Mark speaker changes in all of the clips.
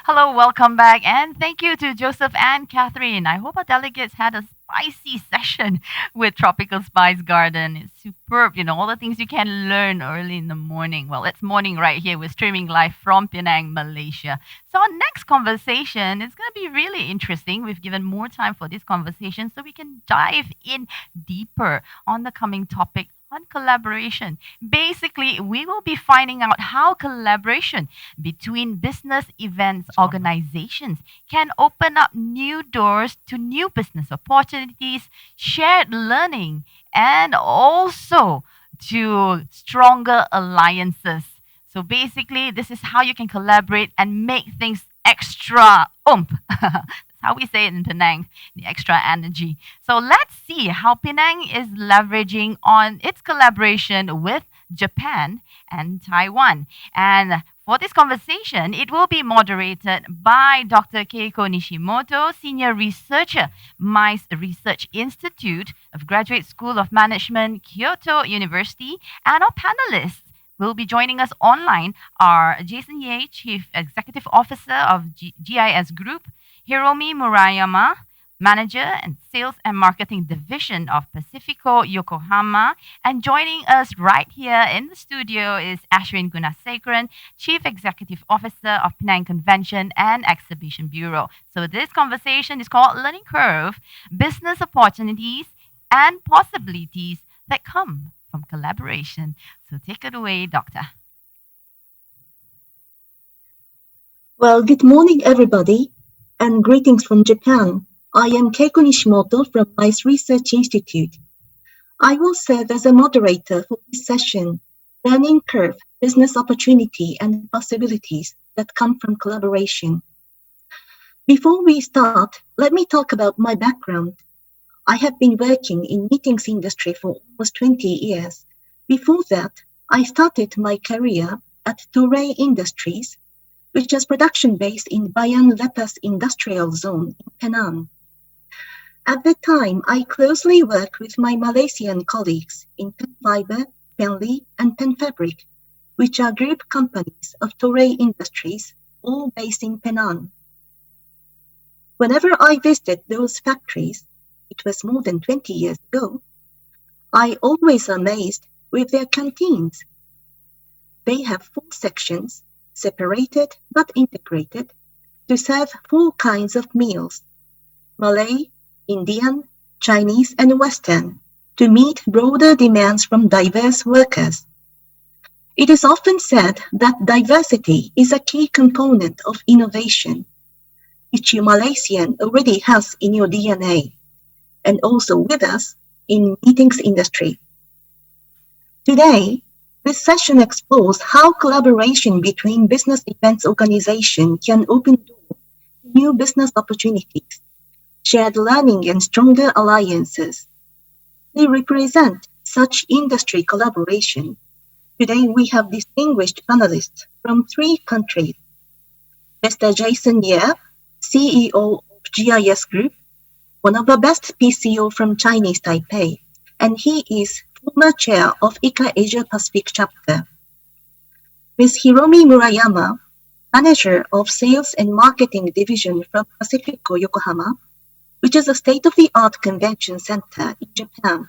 Speaker 1: Hello, welcome back, and thank you to Joseph and Catherine. I hope our delegates had a spicy session with Tropical Spice Garden. It's superb, all the things you can learn early in the morning. Well, it's morning right here. We're streaming live from Penang, Malaysia. So, our next conversation is going to be really interesting. We've given more time for this conversation so we can dive in deeper on the coming topic on collaboration. Basically, we will be finding out how collaboration between business events organizations can open up new doors to new business opportunities, shared learning, and also to stronger alliances. So basically, this is how you can collaborate and make things extra oomph. That's how we say it in Penang, the extra energy. So let's see how Penang is leveraging on its collaboration with Japan and Taiwan. And for this conversation, it will be moderated by Dr. Keiko Nishimoto, Senior Researcher, MICE Research Institute of Graduate School of Management, Kyoto University, and our panelists will be joining us online are Jason Ye, Chief Executive Officer of GIS Group, Hiromi Murayama, Manager and Sales and Marketing Division of PACIFICO Yokohama. And joining us right here in the studio is Ashwin Gunasekeran, Chief Executive Officer of Penang Convention and Exhibition Bureau. So this conversation is called Learning Curve, Business Opportunities and Possibilities that Come from Collaboration. So take it away, Doctor.
Speaker 2: Well, good morning, everybody, and greetings from Japan. I am Keiko Nishimoto from MICE Research Institute. I will serve as a moderator for this session, Learning Curve, Business Opportunity and Possibilities that Come from Collaboration. Before we start, let me talk about my background. I have been working in meetings industry for almost 20 years. Before that, I started my career at Toray Industries, which is production based in Bayan Lepas Industrial Zone in Penang. At that time, I closely worked with my Malaysian colleagues in Pen Fiber, Penli, and Pen Fabric, which are group companies of Toray Industries, all based in Penang. Whenever I visited those factories, it was more than 20 years ago, I always amazed with their canteens. They have 4 sections, separated but integrated, to serve 4 kinds of meals: Malay, Indian, Chinese, and Western, to meet broader demands from diverse workers. It is often said that diversity is a key component of innovation, which you Malaysian already has in your DNA, and also with us in meetings industry. Today, this session explores how collaboration between business events organizations can open doors to new business opportunities, shared learning, and stronger alliances. They represent such industry collaboration. Today, we have distinguished panelists from 3 countries. Mr. Jason Ye, CEO of GIS Group, one of the best PCO from Chinese Taipei, and he is former chair of ICA Asia Pacific chapter. Ms. Hiromi Murayama, manager of Sales and Marketing Division from PACIFICO Yokohama, which is a state-of-the-art convention center in Japan,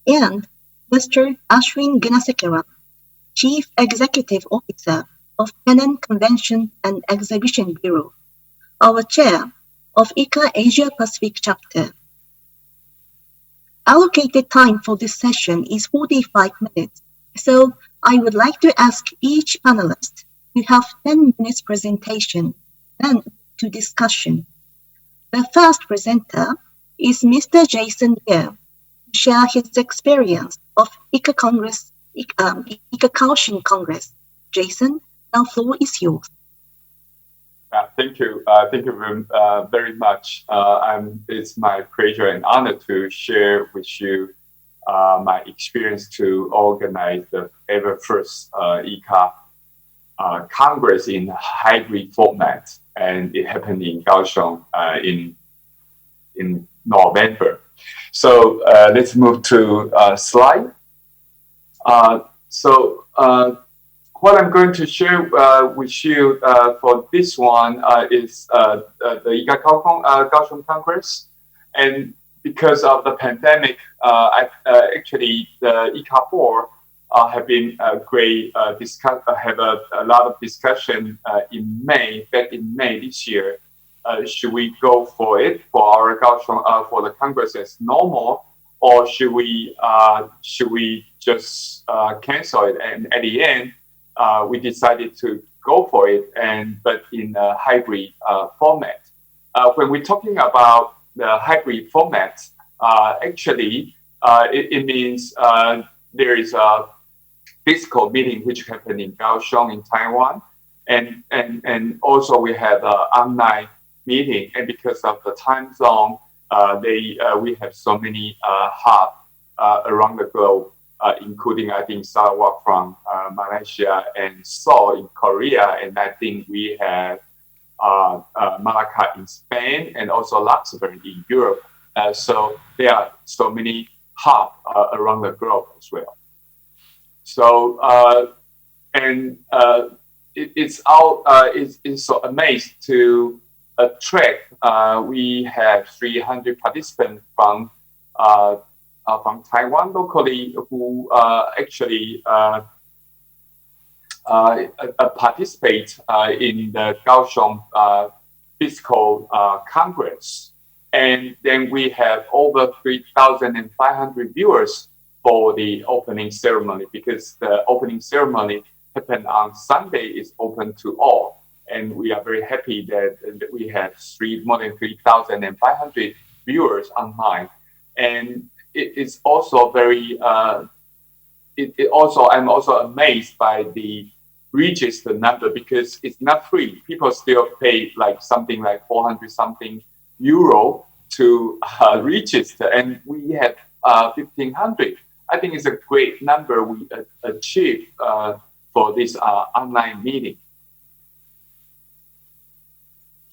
Speaker 2: and Mr. Ashwin Gunasekeran, Chief Executive Officer of Penang Convention and Exhibition Bureau, our chair of ICA Asia Pacific chapter. Allocated time for this session is 45 minutes, so I would like to ask each panelist to have 10 minutes presentation, then to discussion. The first presenter is Mr. Jason Ye, to share his experience of ICA Congress, ICA Kaohsiung Congress. Jason, now floor is yours.
Speaker 3: Thank you. Thank you very much. It's my pleasure and honor to share with you my experience to organize the ever first ICA Congress in hybrid format, and it happened in Kaohsiung in November. So let's move to slide. what I'm going to share with you for this one is the IGA Kaohsiung Congress. And because of the pandemic, actually the ICA board have been great, have a lot of discussion back in May this year. Should we go for it for our Kaohsiung, for the Congress as normal, or should we just cancel it? And at the end, we decided to go for it, but in a hybrid format. When we're talking about the hybrid format, actually, it means there is a physical meeting which happened in Kaohsiung in Taiwan, and also we have an online meeting. And because of the time zone, we have so many hubs around the globe, including I think Sarawak from Malaysia and Seoul in Korea, and I think we have Malacca in Spain and also Luxembourg in Europe. So there are so many hubs around the globe as well. So it's so amazed to attract. We have 300 participants from Taiwan locally who actually participate in the Kaohsiung Physical Congress. And then we have over 3,500 viewers for the opening ceremony, because the opening ceremony happened on Sunday, is open to all. And we are very happy that we have more than 3,500 viewers online. And it is also very, I'm also amazed by the register number, because it's not free. People still pay like something like 400 something euro to register, and we have 1,500. I think it's a great number we achieved for this online meeting.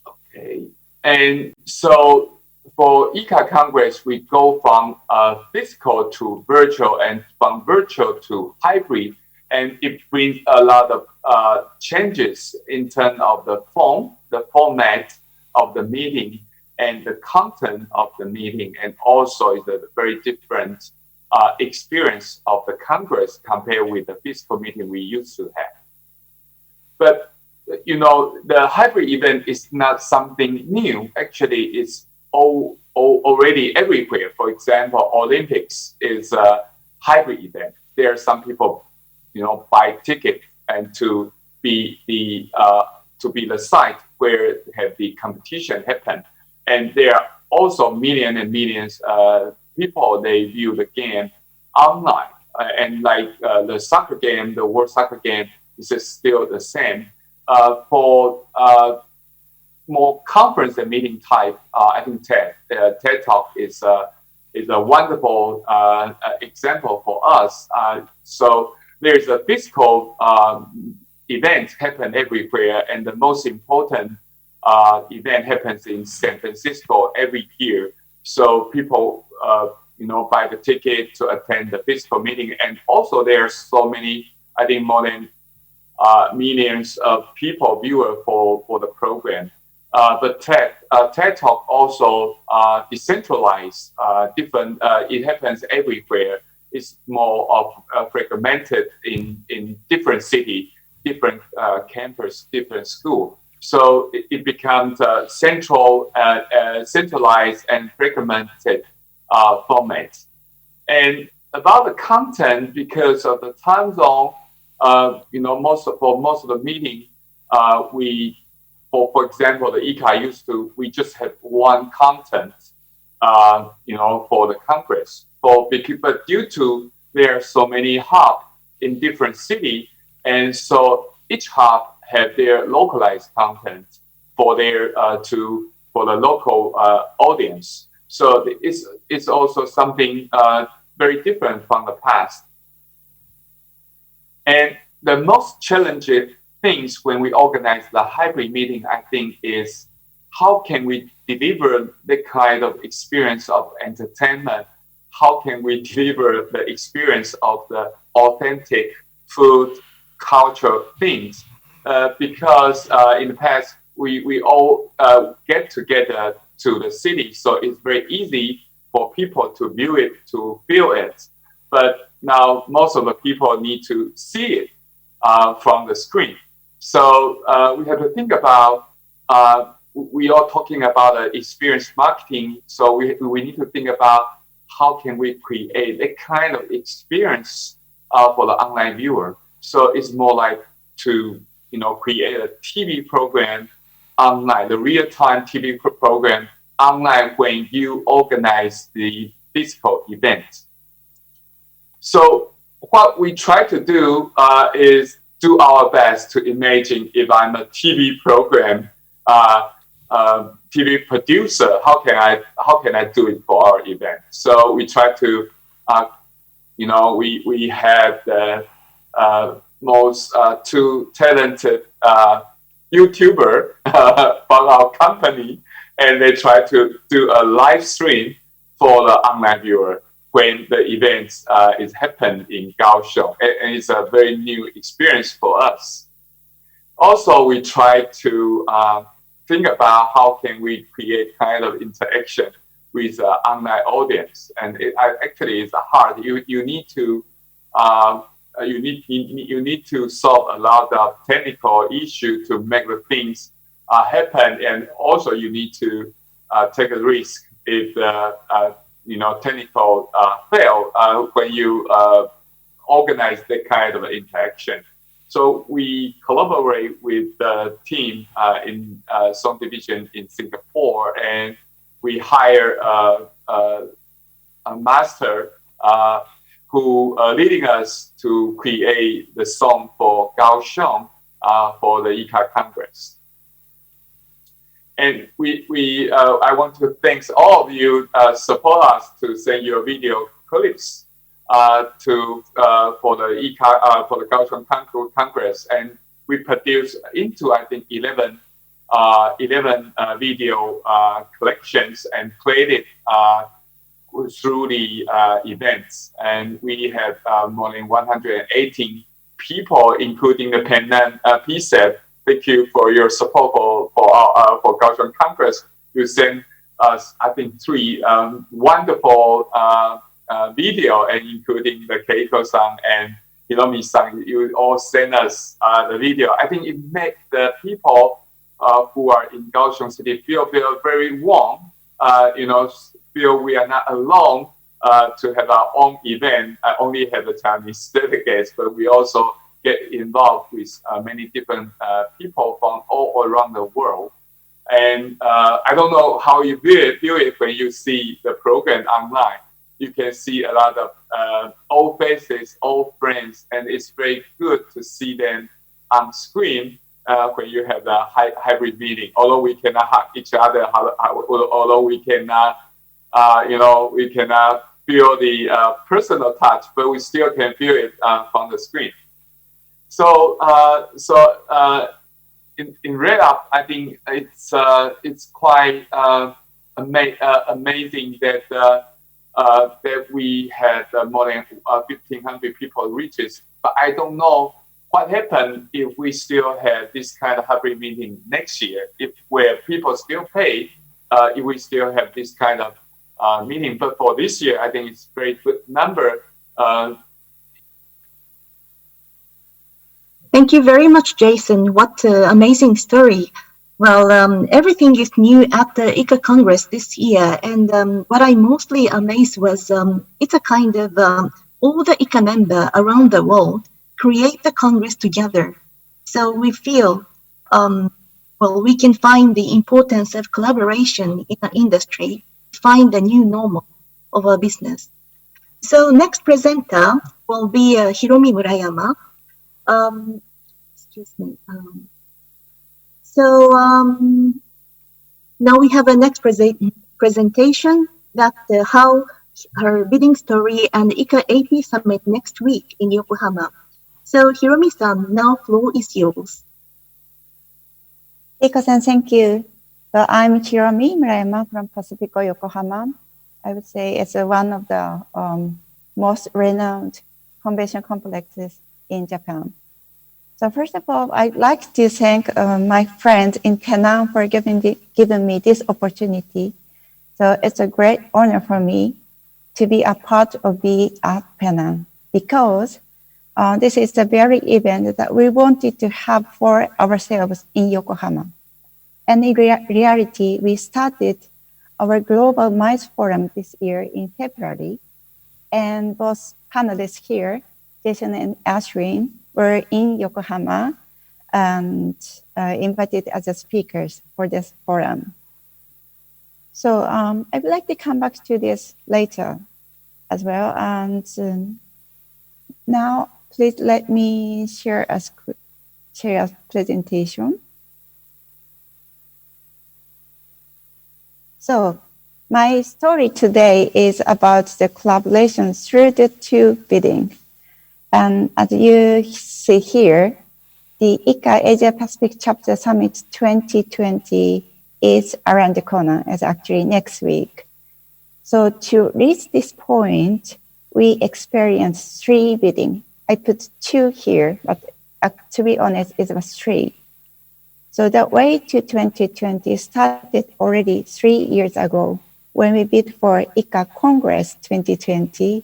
Speaker 3: Okay, and so for ICA Congress, we go from physical to virtual, and from virtual to hybrid, and it brings a lot of changes in terms of the format of the meeting, and the content of the meeting, and also is a very different experience of the Congress compared with the physical meeting we used to have. But you know, the hybrid event is not something new. Actually, it's already everywhere. For example, Olympics is a hybrid event. There are some people, you know, buy ticket and to be the site where have the competition happen. And there are also millions and millions people, they view the game online. And like the soccer game, the World Soccer game is still the same. For more conference and meeting type, I think TED Talk is a wonderful example for us. So there's a physical event happen everywhere, and the most important event happens in San Francisco every year. So people, buy the ticket to attend the physical meeting, and also there are so many, I think more than millions of people viewer for the program. But TED Talk also decentralized, different. It happens everywhere. It's more of fragmented in different city, different campus, different school. So it becomes a centralized and fragmented format. And about the content, because of the time zone, most of the meeting, for example, the ICA we just have one content, for the Congress. But due to there are so many hubs in different cities, and so each hub have their localized content for their for the local audience. So it's also something very different from the past. And the most challenging things when we organize the hybrid meeting, I think, is how can we deliver the kind of experience of entertainment? How can we deliver the experience of the authentic food cultural things, because in the past we all get together to the city, so it's very easy for people to view it, to feel it. But now most of the people need to see it from the screen. So we have to think about, we are talking about experience marketing, so we need to think about how can we create a kind of experience for the online viewer. So it's more like to create a TV program online, the real-time TV program online when you organize the physical event. So what we try to do is do our best to imagine if I'm a TV program, TV producer, how can I do it for our event? So we try to, we have the most two talented YouTuber from our company, and they try to do a live stream for the online viewer when the event is happened in Kaohsiung, and it's a very new experience for us. Also, we try to think about how can we create kind of interaction with online audience, and actually it's hard. You need to you need to solve a lot of technical issues to make the things happen, and also you need to take a risk if the technical fail when you organize that kind of interaction. So we collaborate with the team in Song Division in Singapore, and we hire a master who leading us to create the song for Kaohsiung for the ICA Congress. And I want to thank all of you support us to send your video clips for the ICA for the Kaohsiung Congress, and we produced into I think 11 video collections and played it through the events, and we have more than 118 people, including the Penang PSEP. Thank you for your support for Kaohsiung Congress. You sent us, I think, 3 wonderful video, and including the Keiko-san and Hiromi-san. You all send us the video. I think it makes the people who are in Kaohsiung City feel very warm. Feel we are not alone to have our own event. I only have the Chinese delegates, but we also get involved with many different people from all around the world. And I don't know how you view it when you see the program online. You can see a lot of old faces, old friends, and it's very good to see them on screen when you have the hybrid meeting. Although we cannot hug each other, although we cannot, we cannot feel the personal touch, but we still can feel it from the screen. So, in Red Up, I think it's quite amazing that we had more than 1,500 people reaches. But I don't know what happened if we still have this kind of hybrid meeting next year, where people still pay, if we still have this kind of meeting. But for this year, I think it's a very good number.
Speaker 2: Thank you very much, Jason. What an amazing story. Well, everything is new at the ICA Congress this year. And what I mostly amazed was it's a kind of all the ICA members around the world create the Congress together. So we feel, we can find the importance of collaboration in the industry, find the new normal of our business. So next presenter will be Hiromi Murayama. Excuse me. Now we have a next presentation that how her bidding story and ICA AP Summit next week in Yokohama. So Hiromi-san, now floor is yours.
Speaker 4: Keiko-san, thank you. So I'm Hiromi Murayama from PACIFICO, Yokohama. I would say it's one of the most renowned convention complexes in Japan. So first of all, I'd like to thank my friends in Penang for giving me this opportunity. So it's a great honor for me to be a part of Be at Penang because this is the very event that we wanted to have for ourselves in Yokohama. And in reality, we started our Global MICE Forum this year in February, and both panelists here, Jason and Ashwin, were in Yokohama and invited as speakers for this forum. So I would like to come back to this later as well. And now, please let me share a presentation. So my story today is about the collaboration through the two bidding. And as you see here, the ICA Asia Pacific Chapter Summit 2020 is around the corner, it's actually next week. So to reach this point, we experienced 3 bidding. I put 2 here, but to be honest, it was 3. So the way to 2020 started already 3 years ago when we bid for ICA Congress 2020.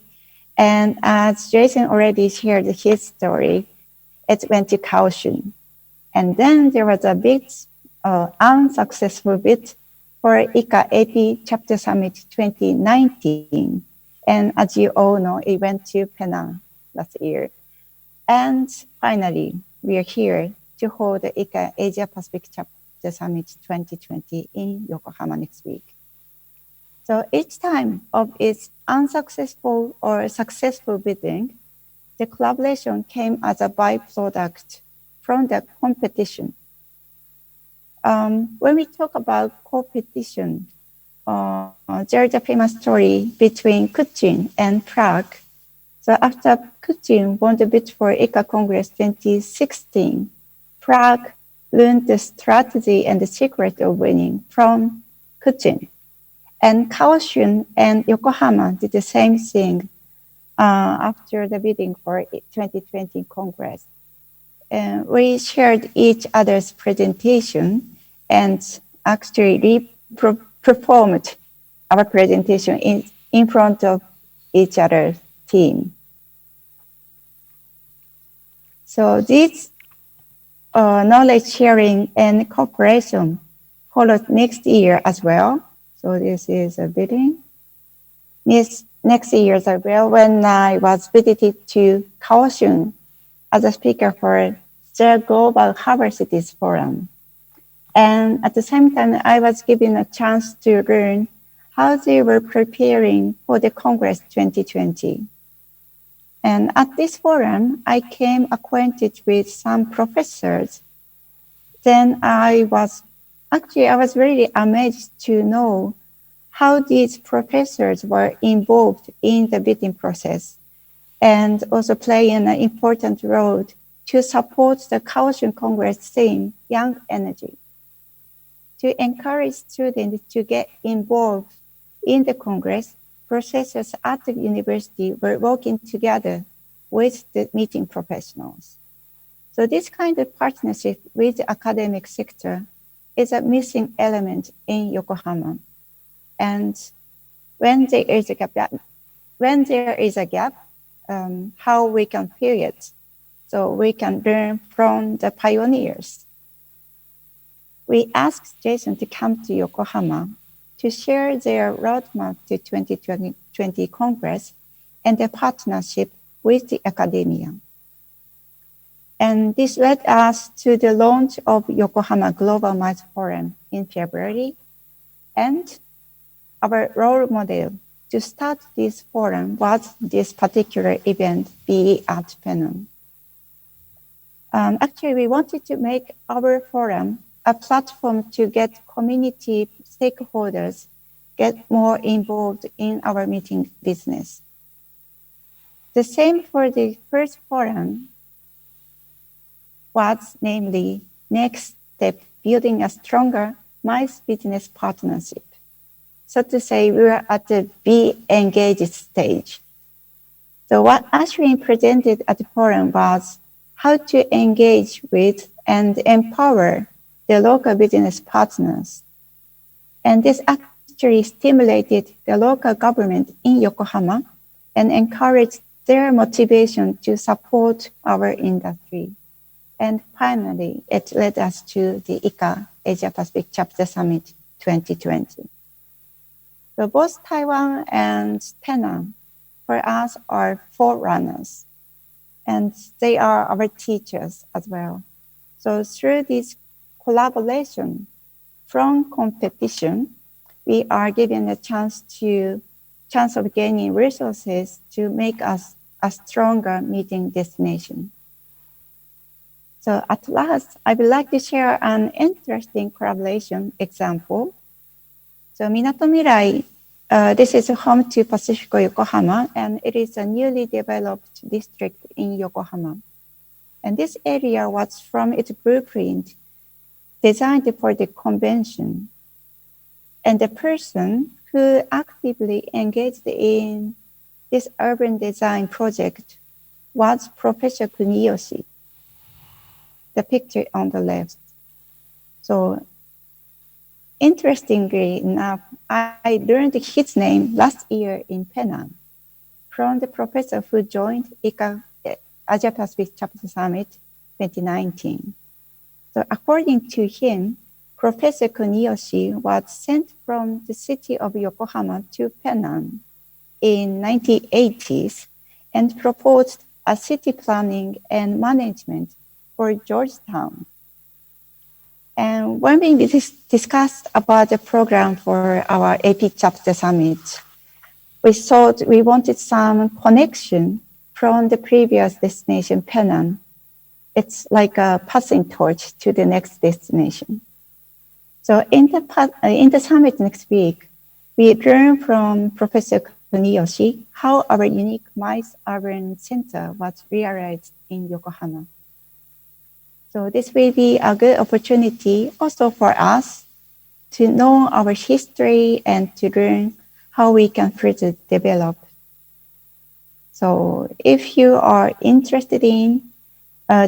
Speaker 4: And as Jason already shared his story, it went to Kaohsiung. And then there was a big unsuccessful bid for ICA AP Chapter Summit 2019. And as you all know, it went to Penang last year. And finally, we are here to hold the ICA Asia Pacific Chapter Summit 2020 in Yokohama next week. So each time of its unsuccessful or successful bidding, the collaboration came as a byproduct from the competition. When we talk about competition, there's a famous story between Kuching and Prague. So after Kuching won the bid for ICA Congress 2016, Prague learned the strategy and the secret of winning from Kuching. And Kaohsiung and Yokohama did the same thing after the bidding for 2020 Congress. We shared each other's presentation and actually performed our presentation in front of each other's team. So this knowledge sharing and cooperation followed next year as well. So this is a bidding. Next year as well, when I was visited to Kaohsiung as a speaker for the Global Harbor Cities Forum. And at the same time, I was given a chance to learn how they were preparing for the Congress 2020. And at this forum, I came acquainted with some professors. Then I was really amazed to know how these professors were involved in the bidding process and also playing an important role to support the Kaohsiung Congress theme, Young Energy, to encourage students to get involved in the Congress. Professors at the university were working together with the meeting professionals. So this kind of partnership with the academic sector is a missing element in Yokohama. And when there is a gap, how we can fill it, so we can learn from the pioneers. We asked Jason to come to Yokohama to share their roadmap to 2020 Congress and the partnership with the academia. And this led us to the launch of Yokohama Global MICE Forum in February. And our role model to start this forum was this particular event, Be at Penang. Actually, we wanted to make our forum a platform to get community stakeholders get more involved in our meeting business. The same for the first forum was namely next step, building a stronger MICE business partnership. So to say, we were at the Be Engaged stage. So what Ashwin presented at the forum was how to engage with and empower the local business partners. And this actually stimulated the local government in Yokohama and encouraged their motivation to support our industry. And finally, it led us to the ICA Asia Pacific Chapter Summit 2020. So both Taiwan and Penang for us are forerunners, and they are our teachers as well. So through this collaboration from competition, we are given a chance of gaining resources to make us a stronger meeting destination. So at last, I would like to share an interesting collaboration example. So Minato Mirai, this is home to PACIFICO Yokohama, and it is a newly developed district in Yokohama. And this area was from its blueprint designed for the convention. And the person who actively engaged in this urban design project was Professor Kuniyoshi, the picture on the left. So interestingly enough, I learned his name last year in Penang from the professor who joined ICA Asia Pacific Chapter Summit 2019. So according to him, Professor Kuniyoshi was sent from the city of Yokohama to Penang in 1980s and proposed a city planning and management for Georgetown. And when we discussed about the program for our AP Chapter Summit, we thought we wanted some connection from the previous destination, Penang. It's like a passing torch to the next destination. So in the summit next week, we learn from Professor Kuniyoshi how our unique MICE Urban Center was realized in Yokohama. So this will be a good opportunity also for us to know our history and to learn how we can further develop. So if you are interested in,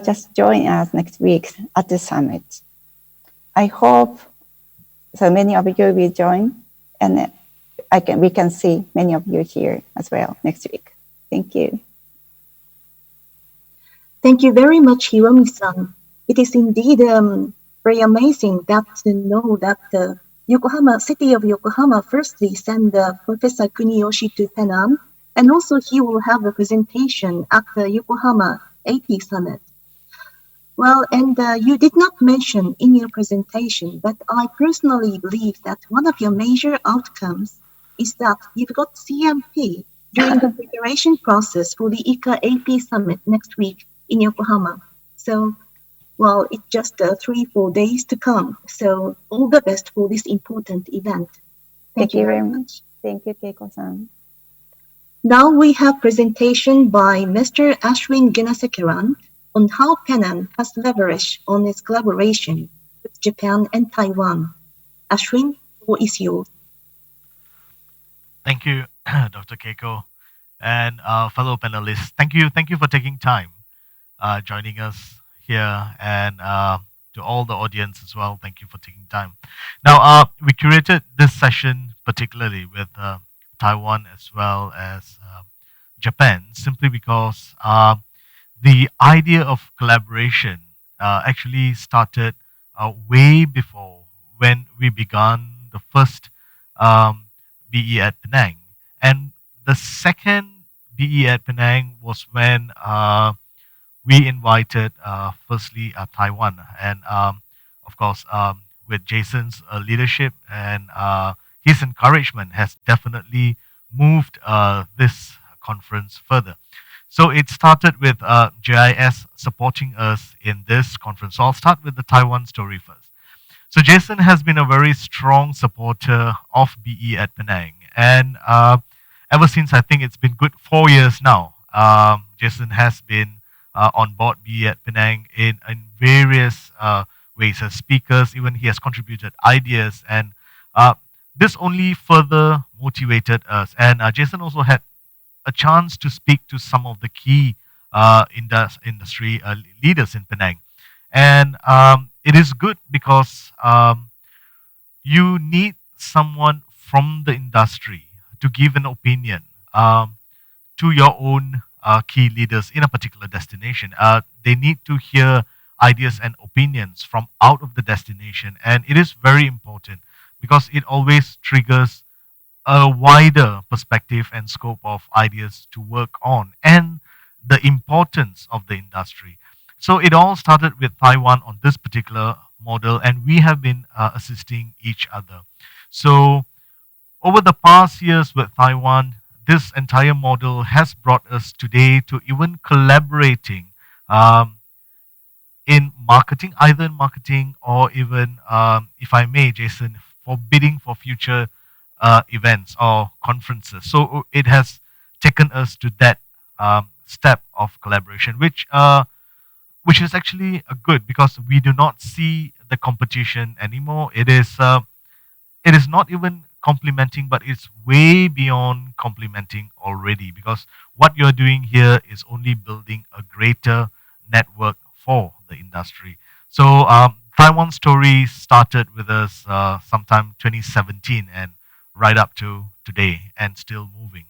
Speaker 4: just join us next week at the summit. I hope so many of you will join, and we can see many of you here as well next week. Thank you.
Speaker 2: Thank you very much, Hiromi-san. It is indeed very amazing that to know that the city of Yokohama firstly sent Professor Kuniyoshi to Penang, and also he will have a presentation at the Yokohama AP Summit. Well, and you did not mention in your presentation, but I personally believe that one of your major outcomes is that you've got CMP during the preparation process for the ICA AP Summit next week in Yokohama. So, well, it's just 3-4 days to come. So all the best for this important event.
Speaker 4: Thank you very much. Thank you, Keiko-san.
Speaker 2: Now we have presentation by Mr. Ashwin Gunasekeran on how Penang has leveraged on its collaboration with Japan and Taiwan. Ashwin, what is yours?
Speaker 5: Thank you, Dr. Keiko, and fellow panelists. Thank you for taking time joining us here, and to all the audience as well. Thank you for taking time. Now, we curated this session particularly with Taiwan as well as Japan, simply because the idea of collaboration actually started way before when we began the first BE at Penang. And the second BE at Penang was when we invited firstly Taiwan. And of course, with Jason's leadership and his encouragement has definitely moved this conference further. So it started with GIS supporting us in this conference. So I'll start with the Taiwan story first. So Jason has been a very strong supporter of BE at Penang. And ever since, I think it's been good 4 years now, Jason has been on board BE at Penang in various ways as speakers. Even he has contributed ideas. And this only further motivated us. And Jason also had a chance to speak to some of the key industry leaders in Penang. And it is good because you need someone from the industry to give an opinion to your own key leaders in a particular destination. They need to hear ideas and opinions from out of the destination. And it is very important because it always triggers a wider perspective and scope of ideas to work on and the importance of the industry. So it all started with Taiwan on this particular model, and we have been assisting each other. So over the past years with Taiwan, this entire model has brought us today to even collaborating um, in marketing, either in marketing or even, if I may, Jason, for bidding for future events or conferences. So it has taken us to that step of collaboration, which is actually good because we do not see the competition anymore. It is not even complementing, but it's way beyond complementing already because what you're doing here is only building a greater network for the industry. So Taiwan story started with us sometime 2017 and right up to today and still moving.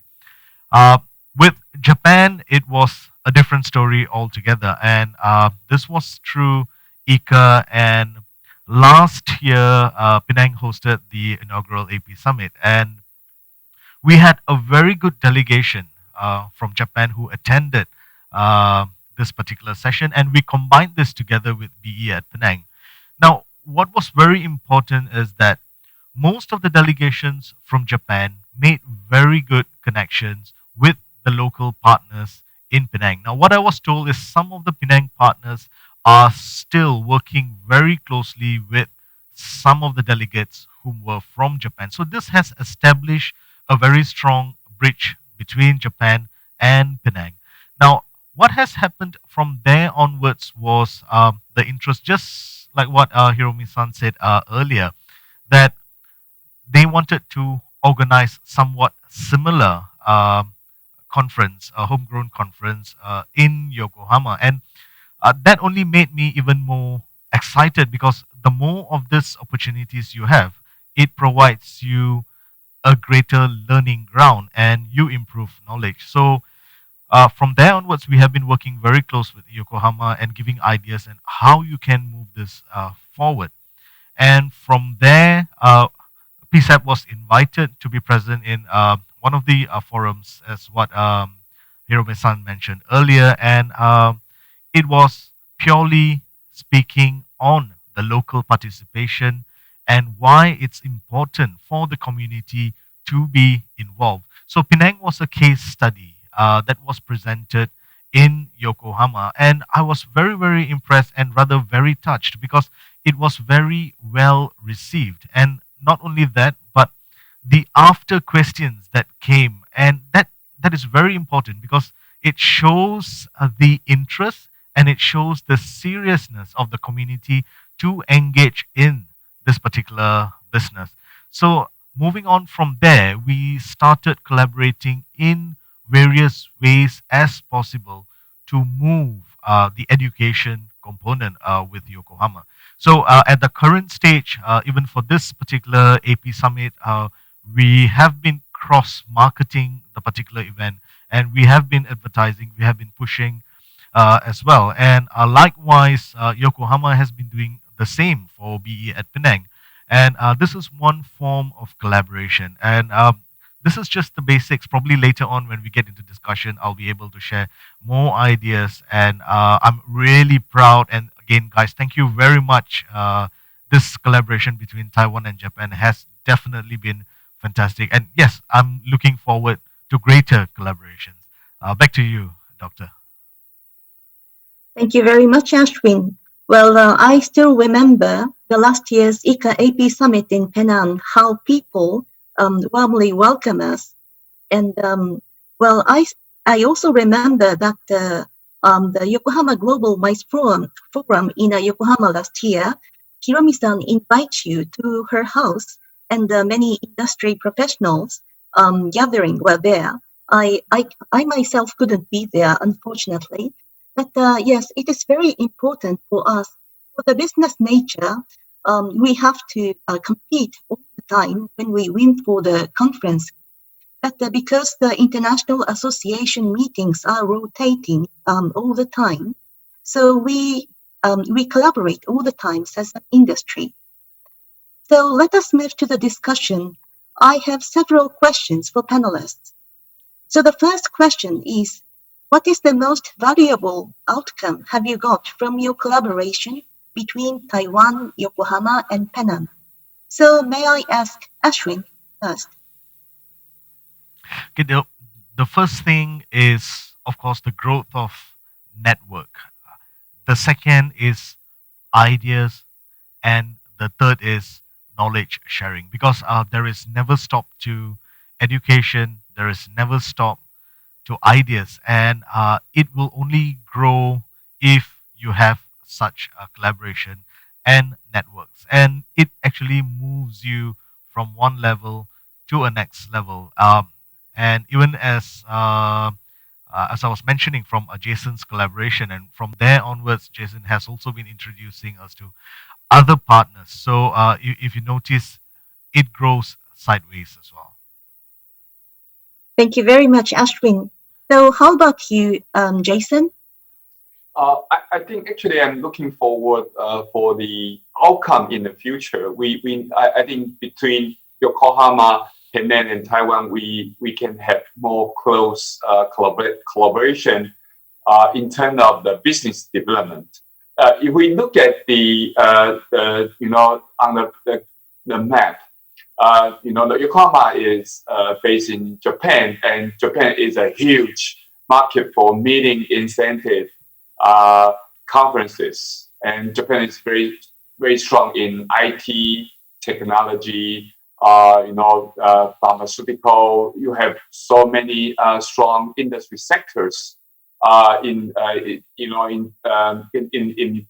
Speaker 5: Uh, with Japan, it was a different story altogether, and this was through ICA. And last year, Penang hosted the inaugural AP Summit, and we had a very good delegation from Japan who attended uh, this particular session, and we combined this together with BE at Penang. Now, what was very important is that most of the delegations from Japan made very good connections with the local partners in Penang. Now, what I was told is some of the Penang partners are still working very closely with some of the delegates whom were from Japan. So, this has established a very strong bridge between Japan and Penang. Now, what has happened from there onwards was the interest, just like what Hiromi-san said earlier, that they wanted to organize somewhat similar conference, a homegrown conference in Yokohama. And that only made me even more excited because the more of these opportunities you have, it provides you a greater learning ground and you improve knowledge. So from there onwards, we have been working very close with Yokohama and giving ideas and how you can move this forward. And from there, PSAP was invited to be present in one of the forums, as what Hiromi-san mentioned earlier, and it was purely speaking on the local participation and why it's important for the community to be involved. So Penang was a case study that was presented in Yokohama, and I was very, very impressed and rather very touched because it was very well received. And not only that, but the after questions that came, and that is very important because it shows the interest and it shows the seriousness of the community to engage in this particular business. So moving on from there, we started collaborating in various ways as possible to move the education component with Yokohama. So at the current stage, even for this particular AP Summit, we have been cross-marketing the particular event, and we have been advertising, we have been pushing as well. And likewise, Yokohama has been doing the same for BE at Penang. And this is one form of collaboration. And this is just the basics. Probably later on when we get into discussion, I'll be able to share more ideas. And I'm really proud. And again, guys, thank you very much. This collaboration between Taiwan and Japan has definitely been fantastic. And yes, I'm looking forward to greater collaborations. Back to you, Doctor.
Speaker 2: Thank you very much, Ashwin. Well, I still remember the last year's ICA AP Summit in Penang, how people warmly welcome us. And well, I also remember that the Yokohama Global Mice Forum in Yokohama last year, Hiromi-san invites you to her house, and many industry professionals gathering were there. I myself couldn't be there, unfortunately. But yes, it is very important for us. For the business nature, we have to compete all the time when we win for the conference. But because the international association meetings are rotating all the time, so we collaborate all the time as an industry. So let us move to the discussion. I have several questions for panelists. So the first question is, what is the most valuable outcome have you got from your collaboration between Taiwan, Yokohama, and Penang? So may I ask Ashwin first?
Speaker 5: Okay, the first thing is, of course, the growth of network. The second is ideas, and the third is knowledge sharing. Because there is never stop to education, there is never stop to ideas, and it will only grow if you have such a collaboration and networks, and it actually moves you from one level to a next level. And even as I was mentioning, from Jason's collaboration, and from there onwards, Jason has also been introducing us to other partners. So if you notice, it grows sideways as well.
Speaker 2: Thank you very much, Ashwin. So how about you, Jason?
Speaker 3: I think actually I'm looking forward for the outcome in the future. I think between Yokohama, Penang, and Taiwan, we can have more close collaboration in terms of the business development. If we look at the on the map, the Yokohama is based in Japan, and Japan is a huge market for meeting incentive conferences, and Japan is very very strong in IT, technology, pharmaceutical. You have so many strong industry sectors in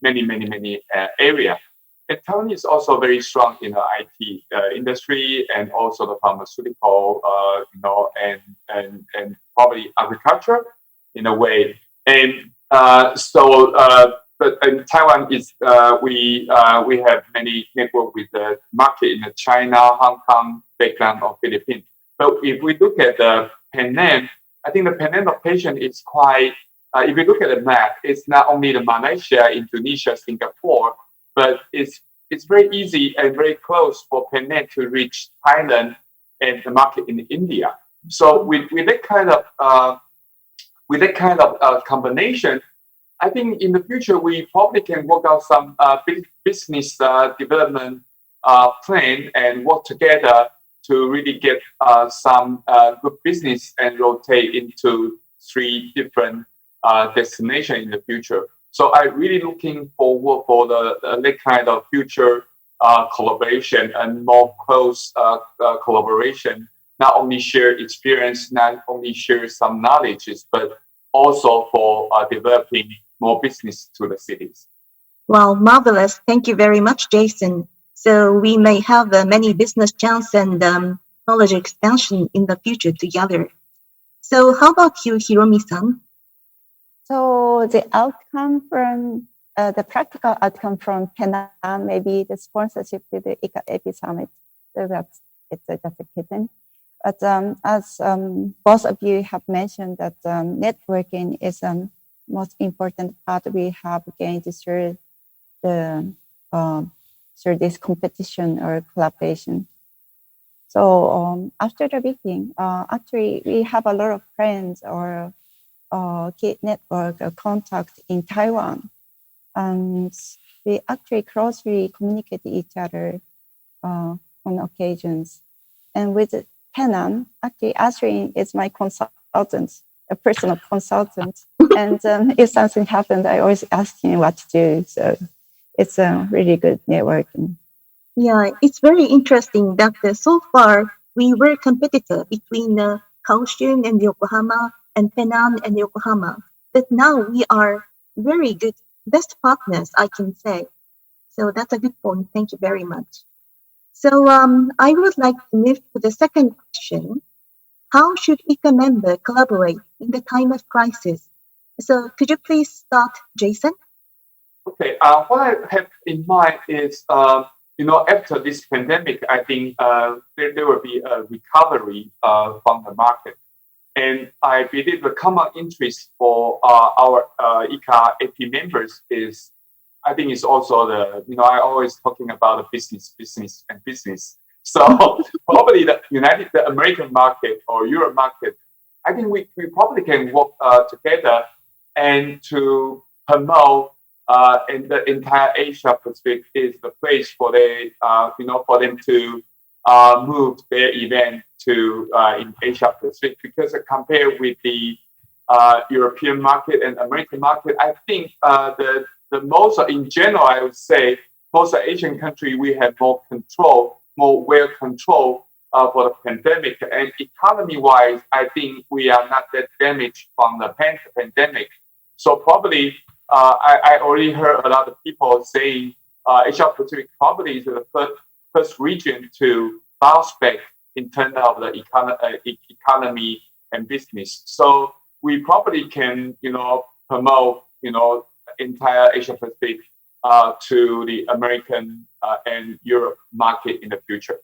Speaker 3: many area. And Taiwan is also very strong in the IT industry, and also the pharmaceutical, and probably agriculture in a way. And but in Taiwan is we have many network with the market in the China, Hong Kong, Vietnam, or Philippines. But if we look at the Penang, I think the Penang location is quite. If you look at the map, it's not only the Malaysia, Indonesia, Singapore, but it's very easy and very close for Penang to reach Thailand and the market in India. So with that kind of combination, I think in the future we probably can work out some business development plan and work together to really get some good business and rotate into 3 different destinations in the future. So I'm really looking forward for that kind of future collaboration and more close collaboration. Not only share experience, not only share some knowledge, but also for developing more business to the cities.
Speaker 2: Wow, marvelous. Thank you very much, Jason. So we may have many business chance and knowledge expansion in the future together. So how about you, Hiromi-san?
Speaker 4: So the outcome from the practical outcome from Penang, maybe the sponsorship to the ICA Summit. So it's just a kitten. But as both of you have mentioned, that networking is most important part we have gained through this competition or collaboration. So after the meeting, actually we have a lot of friends or key network or contact in Taiwan, and we actually closely communicate each other on occasions. And with Penang, actually Ashwin is my consultant, a personal consultant. And if something happened, I always ask him what to do. So it's a really good networking.
Speaker 2: Yeah, it's very interesting that so far we were competitor between Kaohsiung and Yokohama and Penang and Yokohama. But now we are very good, best partners, I can say. So that's a good point. Thank you very much. So I would like to move to the second question. How should ICA member collaborate in the time of crisis? So could you please start, Jason?
Speaker 3: Okay. What I have in mind is, after this pandemic, I think there will be a recovery from the market. And I believe the common interest for our ICA AP members is, I think it's also I always talking about the business, and business. So probably the American market or Europe market, I think we probably can work together and to promote in the entire Asia Pacific is the place for for them to move their event to in Asia Pacific, because compared with the European market and American market, I think the most in general, I would say most Asian country we have more control, more well control for the pandemic, and economy wise, I think we are not that damaged from the pandemic. So probably I already heard a lot of people saying Asia Pacific probably is the first region to bounce back in terms of the economy and business. So we probably can, promote, entire Asia Pacific to the American and Europe market in the future.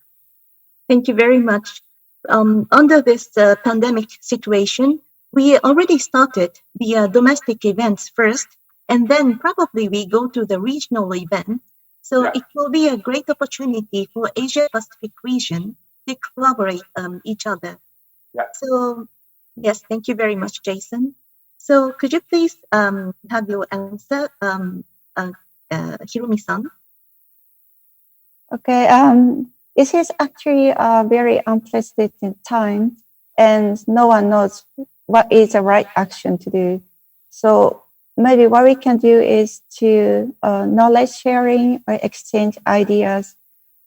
Speaker 2: Thank you very much. Under this pandemic situation, we already started the domestic events first, and then probably we go to the regional event. So it will be a great opportunity for Asia Pacific region to collaborate each other.
Speaker 3: Yeah.
Speaker 2: So yes, thank you very much, Jason. So could you please have your answer, Hiromi-san?
Speaker 4: Okay. This is actually a very unprecedented time, and no one knows what is the right action to do. So maybe what we can do is to knowledge sharing or exchange ideas,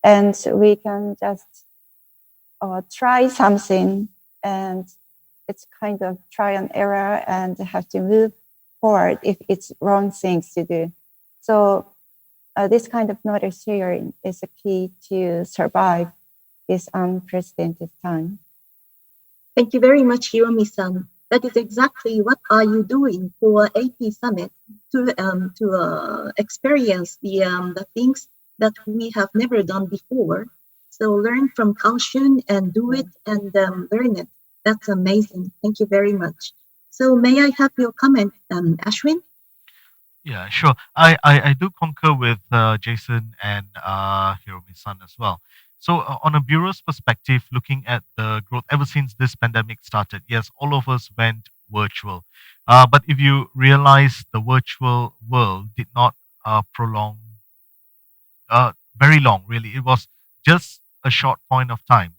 Speaker 4: and we can just try something, and it's kind of try and error and have to move forward if it's wrong things to do. So this kind of knowledge sharing is a key to survive this unprecedented time.
Speaker 2: Thank you very much, Hiromi-san. That is exactly what are you doing for AP Summit to experience the things that we have never done before. So learn from Kaoshun and do it and learn it. That's amazing. Thank you very much. So may I have your comment, Ashwin?
Speaker 5: Yeah, sure. I do concur with Jason and Hiromi-san as well. So on a bureau's perspective, looking at the growth ever since this pandemic started, yes, all of us went virtual. But if you realize the virtual world did not prolong very long, really, it was just a short point of time,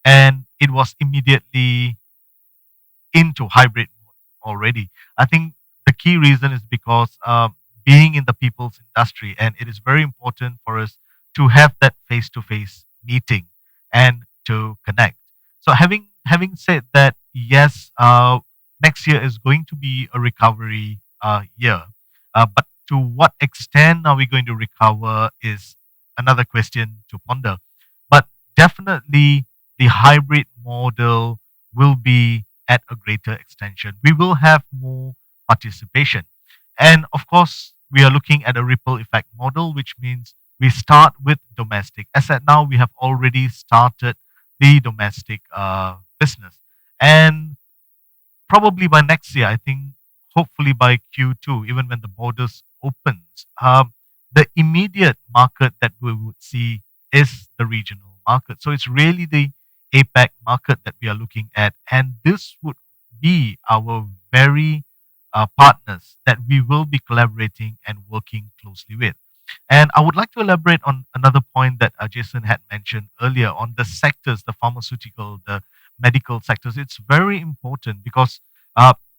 Speaker 5: and it was immediately into hybrid mode already. I think the key reason is because being in the people's industry, and it is very important for us to have that face-to-face meeting and to connect. So having said that, yes, next year is going to be a recovery year, but to what extent are we going to recover is another question to ponder. But definitely, the hybrid model will be at a greater extension. We will have more participation. And of course, we are looking at a ripple effect model, which means we start with domestic. As at now, we have already started the domestic business. And probably by next year, I think, hopefully by Q2, even when the borders opens, the immediate market that we would see is the regional market. So it's really the APAC market that we are looking at, and this would be our very partners that we will be collaborating and working closely with. And I would like to elaborate on another point that Jason had mentioned earlier on the sectors, the pharmaceutical, the medical sectors. It's very important because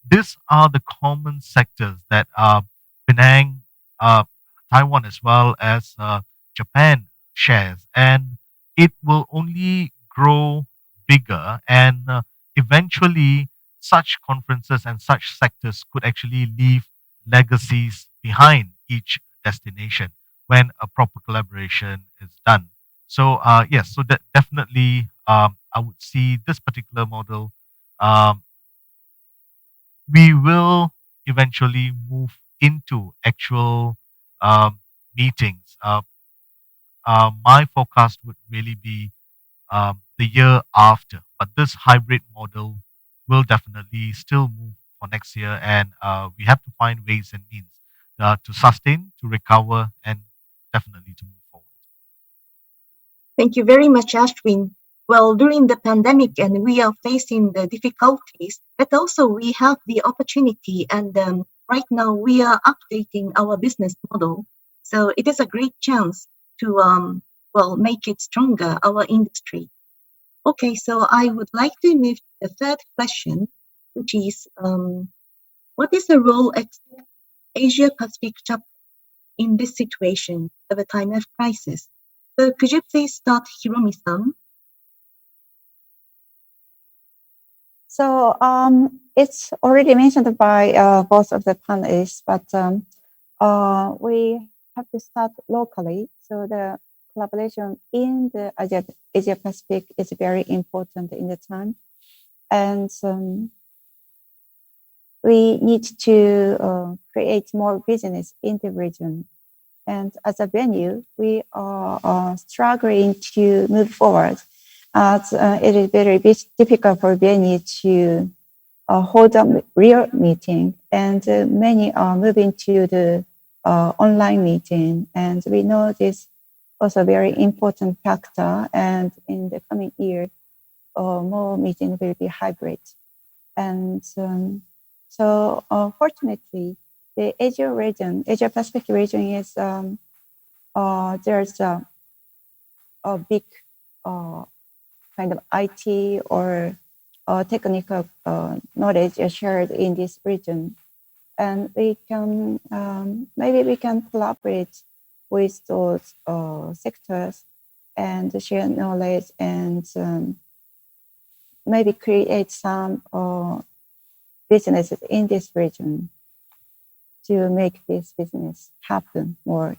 Speaker 5: these are the common sectors that Penang, Taiwan, as well as Japan shares, and it will only grow bigger, and eventually such conferences and such sectors could actually leave legacies behind each destination when a proper collaboration is done. So yes, so that definitely I would see this particular model. Um, we will eventually move into actual um, meetings. My forecast would really be the year after, but this hybrid model will definitely still move for next year, and we have to find ways and means to sustain, to recover, and definitely to move forward.
Speaker 2: Thank you very much, Ashwin. Well, during the pandemic and we are facing the difficulties, but also we have the opportunity and right now we are updating our business model. So it is a great chance to, well, make it stronger, our industry. Okay, so I would like to move to the third question, which is, what is the role of Asia Pacific chapter in this situation of a time of crisis? So could you please start, Hiromi-san?
Speaker 4: So it's already mentioned by both of the panelists, but we have to start locally. So the collaboration in the Asia Pacific is very important in the time. And we need to create more business in the region. And as a venue, we are struggling to move forward. As it is very difficult for venue to hold a real meeting, and many are moving to the online meeting. And we know this also a very important factor. And in the coming year, more meetings will be hybrid. And so fortunately, the Asia region, Asia Pacific region is there's a big kind of IT or technical knowledge shared in this region, and we can maybe we can collaborate with those sectors and share knowledge and maybe create some businesses in this region to make this business happen more.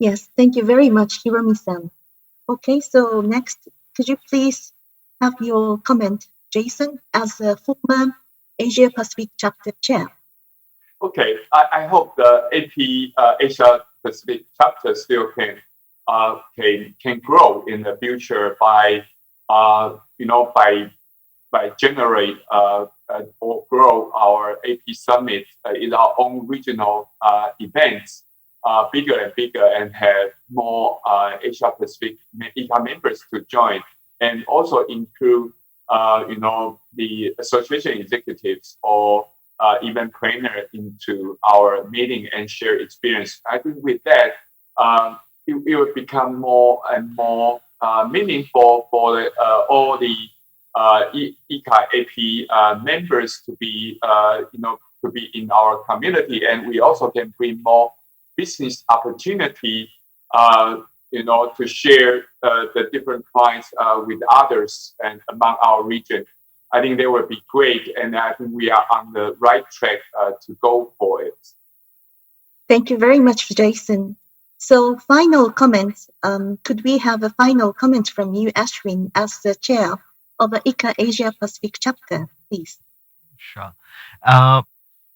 Speaker 2: Yes, thank you very much, Hiromi-san. Okay, so next, could you please have your comment, Jason, as a former Asia Pacific chapter chair?
Speaker 3: Okay, I hope the AP Asia Pacific chapter still can grow in the future by by generate or grow our AP Summit in our own regional events bigger and bigger and have more Asia Pacific ICA members to join, and also include the association executives or event planner into our meeting and share experience. I think with that, it will become more and more meaningful for all the ICA AP members to be to be in our community, and we also can bring more business opportunity to share the different clients with others and among our region. I think they will be great, and I think we are on the right track to go for it.
Speaker 2: Thank you very much, Jason. So final comments, could we have a final comment from you, Ashwin, as the chair of the ICA Asia Pacific chapter, please?
Speaker 5: Sure.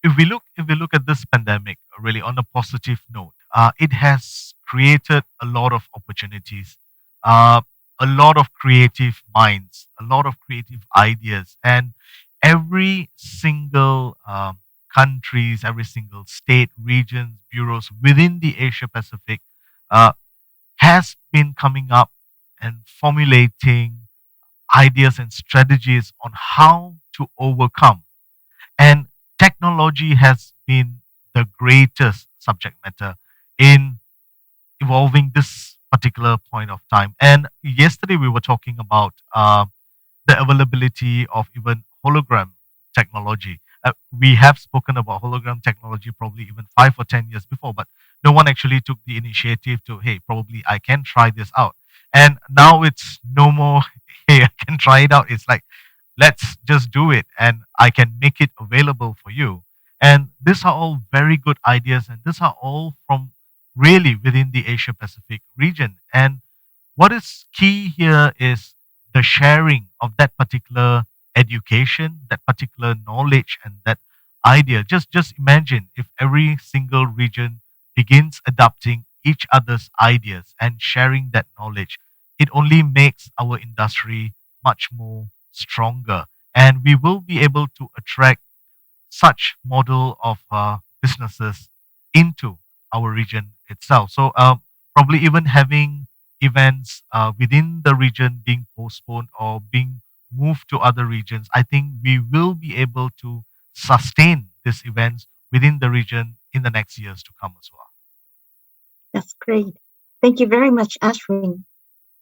Speaker 5: If we look at this pandemic really on a positive note, it has created a lot of opportunities, a lot of creative minds, a lot of creative ideas, and every single countries, every single state, regions, bureaus within the Asia Pacific uh, has been coming up and formulating ideas and strategies on how to overcome. And technology has been the greatest subject matter in evolving this particular point of time. And yesterday we were talking about the availability of even hologram technology. We have spoken about hologram technology probably even 5 or 10 years before, but no one actually took the initiative to, hey, probably I can try this out. And now it's no more, hey, I can try it out. It's like, let's just do it and I can make it available for you. And these are all very good ideas, and these are all from really within the Asia Pacific region. And what is key here is the sharing of that particular education, that particular knowledge, and that idea. Just imagine if every single region begins adopting each other's ideas and sharing that knowledge. It only makes our industry much more stronger, and we will be able to attract such model of businesses into our region itself. So probably even having events within the region being postponed or being moved to other regions, I think we will be able to sustain these events within the region in the next years to come as well.
Speaker 2: That's great. Thank you very much, Ashwin.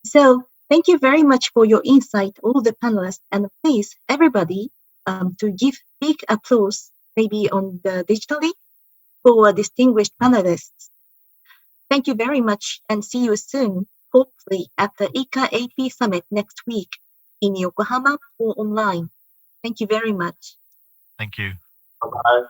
Speaker 2: So thank you very much for your insight, all the panelists, and please, everybody, to give big applause, maybe on the digitally, for our distinguished panelists. Thank you very much, and see you soon, hopefully at the ICA AP Summit next week in Yokohama or online. Thank you very much.
Speaker 5: Thank you.
Speaker 3: Bye-bye.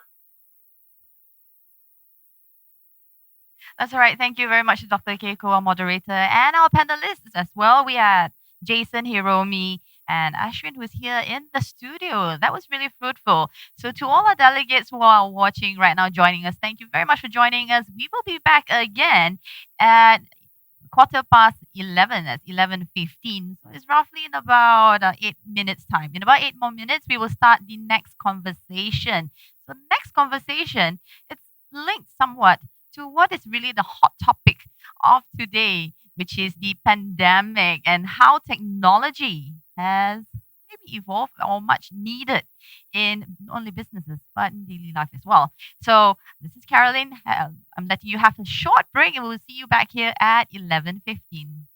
Speaker 1: That's all right. Thank you very much, Dr. Keiko, our moderator, and our panelists as well. We had Jason, Hiromi, and Ashwin, who's here in the studio. That was really fruitful. So, to all our delegates who are watching right now, joining us, thank you very much for joining us. We will be back again at 11:15. That's 11:15. So it's roughly in about 8 minutes time. In about 8 more minutes, we will start the next conversation. So the next conversation, it's linked somewhat to what is really the hot topic of today, which is the pandemic and how technology has maybe evolved or much needed in not only businesses but in daily life as well. So this is Caroline. I'm letting you have a short break, and we'll see you back here at 11:15.